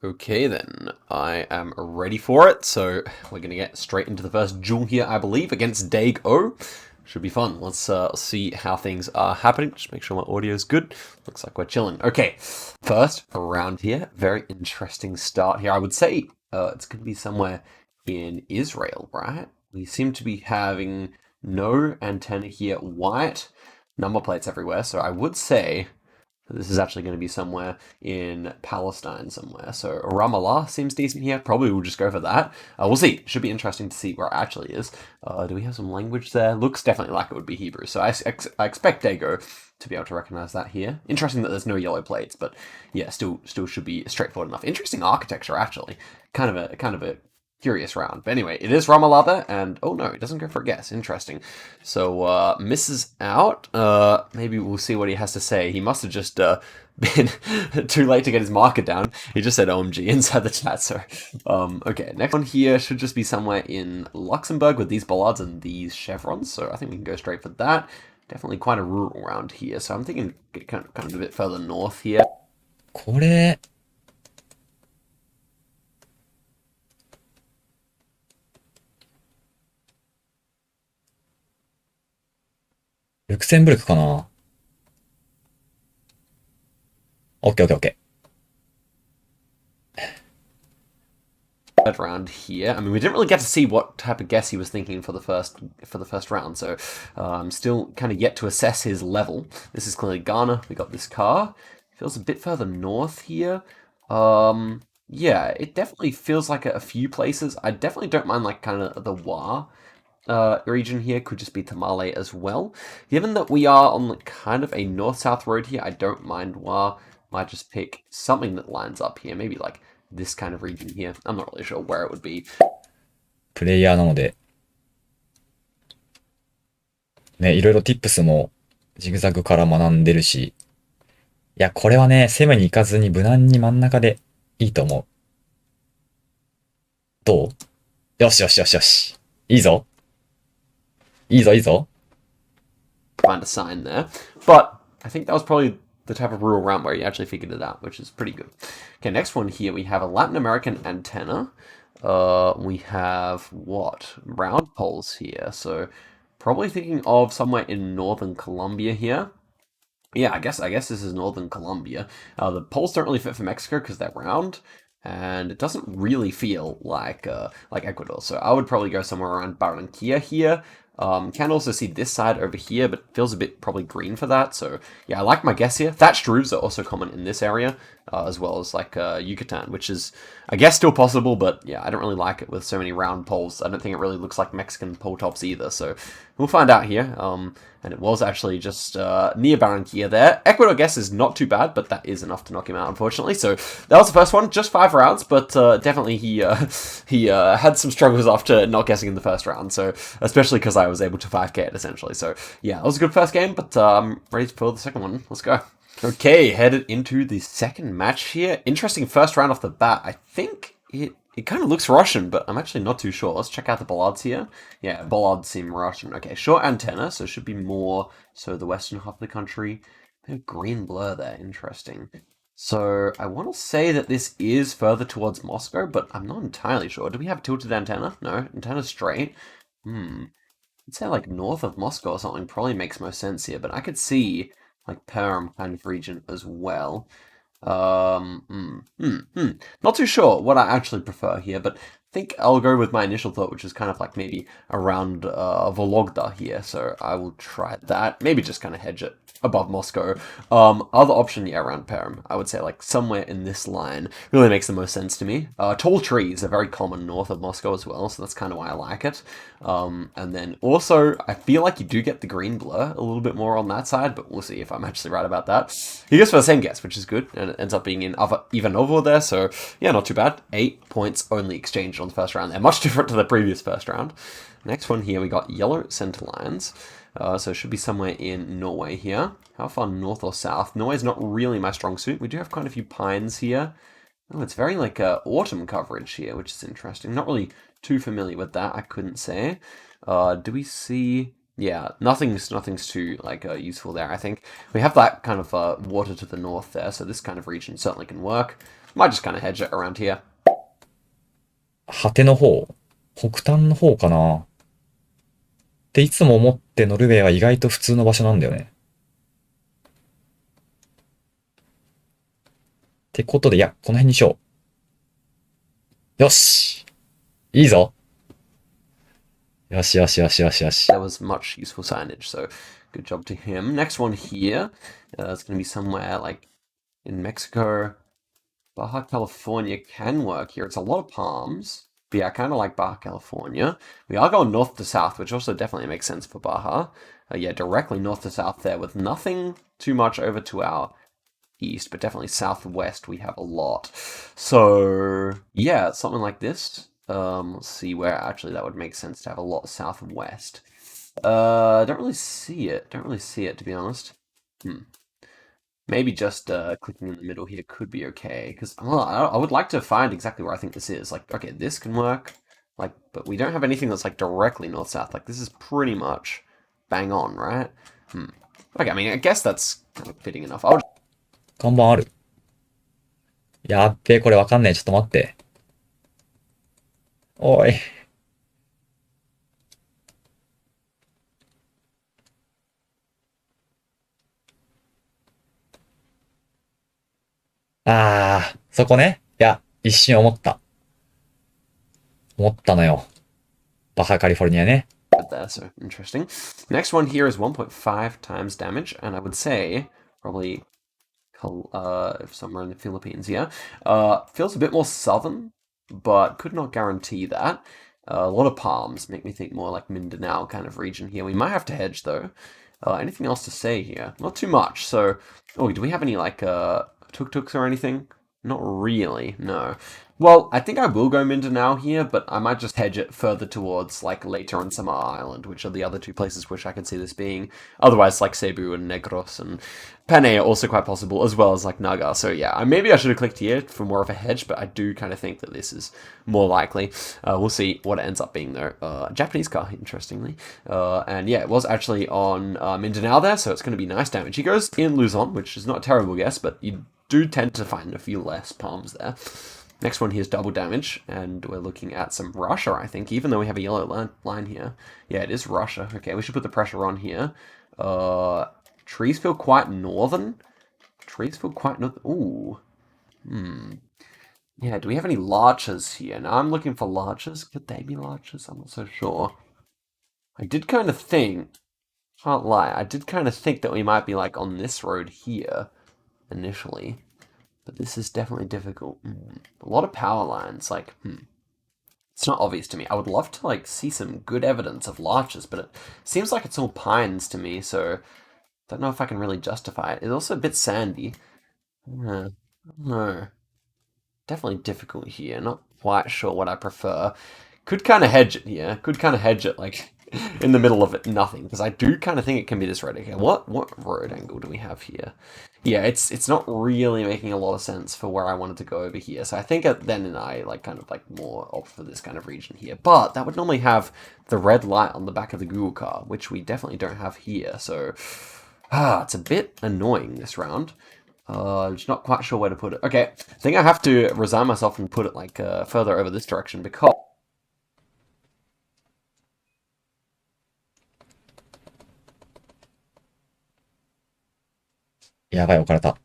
Okay then, I am ready for it, so we're gonna get straight into the first duel here, I believe, against Daigo. Should be fun. Let's see how things are happening. Just make sure my audio is good. Looks like we're chilling. Okay, first round here. Very interesting start here. I would say it's gonna be somewhere in Israel, right? We seem to be having no antenna here, white number plates everywhere, so I would say this is actually going to be somewhere in Palestine somewhere. So Ramallah seems decent here. Probably we'll just go for that. We'll see. Should be interesting to see where it actually is. Do we have some language there? Looks definitely like it would be Hebrew. So I expect Daigo to be able to recognize that here. Interesting that there's no yellow plates, but yeah, still should be straightforward enough. Interesting architecture, actually. Kind of a curious round. But anyway, it is Ramallah there, and oh no, it doesn't go for a guess. Interesting. So, misses out. Maybe we'll see what he has to say. He must have just been too late to get his marker down. He just said OMG inside the chat, so... okay, next one here should just be somewhere in Luxembourg with these bollards and these chevrons, so I think we can go straight for that. Definitely quite a rural round here, so I'm thinking kind of a bit further north here. これ、ルクセンブルクかな？オッケーオッケーオッケThird round here. I mean, we didn't really get to see what type of guess he was thinking for the first round, so I'm still kind of yet to assess his level. This is clearly Ghana. We got this car. Feels a bit further north here. Yeah, it definitely feels like a few places. I definitely don't mind like kind of the Wa region here. Could just be Tamale as well. Given that we are on kind of a north-south road here, I don't mind Wa. Might just pick something that lines up here. Maybe like this kind of region here. I'm not really sure where it would be. ー。プレイヤーなので、ね、いろいろ tips もジグザグから学んでるし、いや、これはね、攻めに行かずに無難に真ん中でいいと思う。どう？よしよしよしよし。いいぞ。いいぞいいぞ。Find a sign there. But I think that was probably the type of rural round where he actually figured it out, which is pretty good. Okay, next one here, we have a Latin American antenna. We have, what? Round poles here. So probably thinking of somewhere in northern Colombia here. Yeah, I guess this is northern Colombia. The poles don't really fit for Mexico because they're round, and it doesn't really feel like Ecuador. So I would probably go somewhere around Barranquilla here. Can also see this side over here, but feels a bit probably green for that. So yeah, I like my guess here. Thatched roofs are also common in this area, as well as like Yucatan, which is, I guess, still possible, but yeah, I don't really like it with so many round poles. I don't think it really looks like Mexican pole tops either, so we'll find out here. And it was actually just near Barranquilla there. Ecuador guess is not too bad, but that is enough to knock him out, unfortunately. So that was the first one, just 5 rounds, but definitely he had some struggles after not guessing in the first round. So especially because I was able to 5k it essentially. So yeah, that was a good first game, but I'm ready for the second one. Let's go. Okay, headed into the second match here. Interesting first round off the bat. I think it kind of looks Russian, but I'm actually not too sure. Let's check out the bollards here. Yeah, bollards seem Russian. Okay, short antenna, so it should be more so the western half of the country. Bit of green blur there, interesting. So I want to say that this is further towards Moscow, but I'm not entirely sure. Do we have tilted antenna? No, antenna straight. I'd say like north of Moscow or something probably makes most sense here, but I could see like Perm kind of region as well. Not too sure what I actually prefer here, but I think I'll go with my initial thought, which is kind of like maybe around Vologda here, so I will try that. Maybe just kind of hedge it above Moscow. Other option, yeah, around Perm. I would say like somewhere in this line really makes the most sense to me. Tall trees are very common north of Moscow as well, so that's kind of why I like it. And then also, I feel like you do get the green blur a little bit more on that side, but we'll see if I'm actually right about that. He goes for the same guess, which is good, and it ends up being in Ivanovo there, so yeah, not too bad. 8 points only exchanged on the first round there, much different to the previous first round. Next one here, we got yellow center lines. So it should be somewhere in Norway here. How far north or south? Norway's not really my strong suit. We do have quite a few pines here. Oh, it's very like autumn coverage here, which is interesting. Not really too familiar with that, I couldn't say. Do we see... Yeah, nothing's too like useful there, I think. We have that kind of water to the north there, so this kind of region certainly can work. Might just kind of hedge it around here. 果ての方、北端の方かなっていつも思ってノルウェーは意外と普通の場所なんだよね。ってことで、いや、この辺にしよう。よしいいぞよしよしよしよしよし。That was much useful signage, so good job to him. Next one here, it's going to be somewhere like in Mexico. Baja California can work here. It's a lot of palms. But yeah, I kind of like Baja California. We are going north to south, which also definitely makes sense for Baja. Yeah, directly north to south there with nothing too much over to our east, but definitely southwest we have a lot. So yeah, something like this. Let's see where actually that would make sense to have a lot southwest. Don't really see it. Don't really see it, to be honest. Maybe just clicking in the middle here could be okay, because I would like to find exactly where I think this is. Like, okay, this can work, like, but we don't have anything that's like directly north-south. Like, this is pretty much bang on, right? Okay, I mean, I guess that's kind of fitting enough. 看板ある。やっべえ、これわかんねえ。ちょっと待って。おい。あー、そこね。いや、一瞬思った。思ったのよ。バハカリフォルニアね。There, so interesting. Next one here is 1.5 times damage, and I would say probably somewhere in the Philippines here. Feels a bit more southern, but could not guarantee that. A lot of palms make me think more like Mindanao kind of region here. We might have to hedge though. Anything else to say here? Not too much. So, do we have any like tuk-tuks or anything? Not really, no. Well, I think I will go Mindanao here, but I might just hedge it further towards, like, later on Samar Island, which are the other two places which I can see this being. Otherwise, like, Cebu and Negros and Panay are also quite possible, as well as, like, Naga. So, yeah, maybe I should have clicked here for more of a hedge, but I do kind of think that this is more likely. We'll see what it ends up being, though. Japanese car, interestingly. And, yeah, it was actually on Mindanao there, so it's going to be nice damage. He goes in Luzon, which is not a terrible guess, but you do tend to find a few less palms there. Next one here is double damage, and we're looking at some Russia, I think, even though we have a yellow line here. Yeah, it is Russia. Okay, we should put the pressure on here. Trees feel quite northern. Trees feel quite northern. Ooh. Yeah, do we have any larches here? Now, I'm looking for larches. Could they be larches? I'm not so sure. I did kind of think, can't lie, I did kind of think that we might be, like, on this road here, initially. But this is definitely difficult. A lot of power lines, like, it's not obvious to me. I would love to, like, see some good evidence of larches, but it seems like it's all pines to me, so don't know if I can really justify it. It's also a bit sandy. I don't know. Definitely difficult here. Not quite sure what I prefer. Could kind of hedge it here. Could kind of hedge it, like, in the middle of it, nothing. Because I do kind of think it can be this road. Okay, what road angle do we have here? Yeah, it's not really making a lot of sense for where I wanted to go over here. So I think then I kind of more opt for this kind of region here. But that would normally have the red light on the back of the Google car, which we definitely don't have here. So, it's a bit annoying this round. Just not quite sure where to put it. Okay, I think I have to resign myself and put it further over this direction because... やばい、置かれた。こ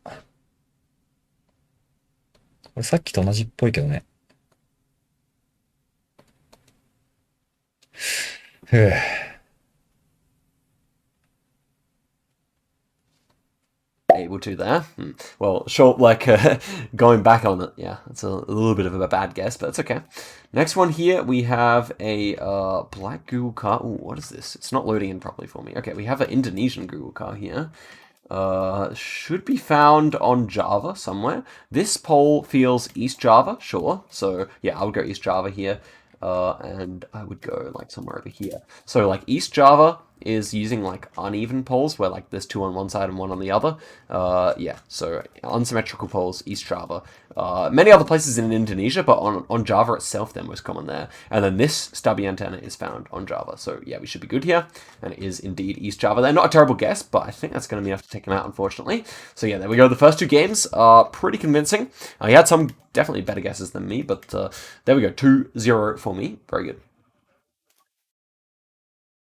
れさっきと同じっぽいけどね。ふぅ。Able to there. Well, short, going back on it. Yeah, it's a little bit of a bad guess, but it's okay. Next one here, we have a black Google car. Ooh, what is this? It's not loading in properly for me. Okay, we have an Indonesian Google car here. Should be found on Java somewhere. This pole feels East Java, sure. So, yeah, I would go East Java here. And I would go, somewhere over here. So, East Java, is using like uneven poles where like there's 2 on one side and 1 on the other. Yeah, so unsymmetrical poles, East Java. Many other places in Indonesia, but on Java itself, they're most common there. And then this stubby antenna is found on Java. So yeah, we should be good here. And it is indeed East Java. They're not a terrible guess, but I think that's going to be enough to take them out, unfortunately. So yeah, there we go. The first 2 games are pretty convincing. He had some definitely better guesses than me, but there we go. 2-0 for me. Very good.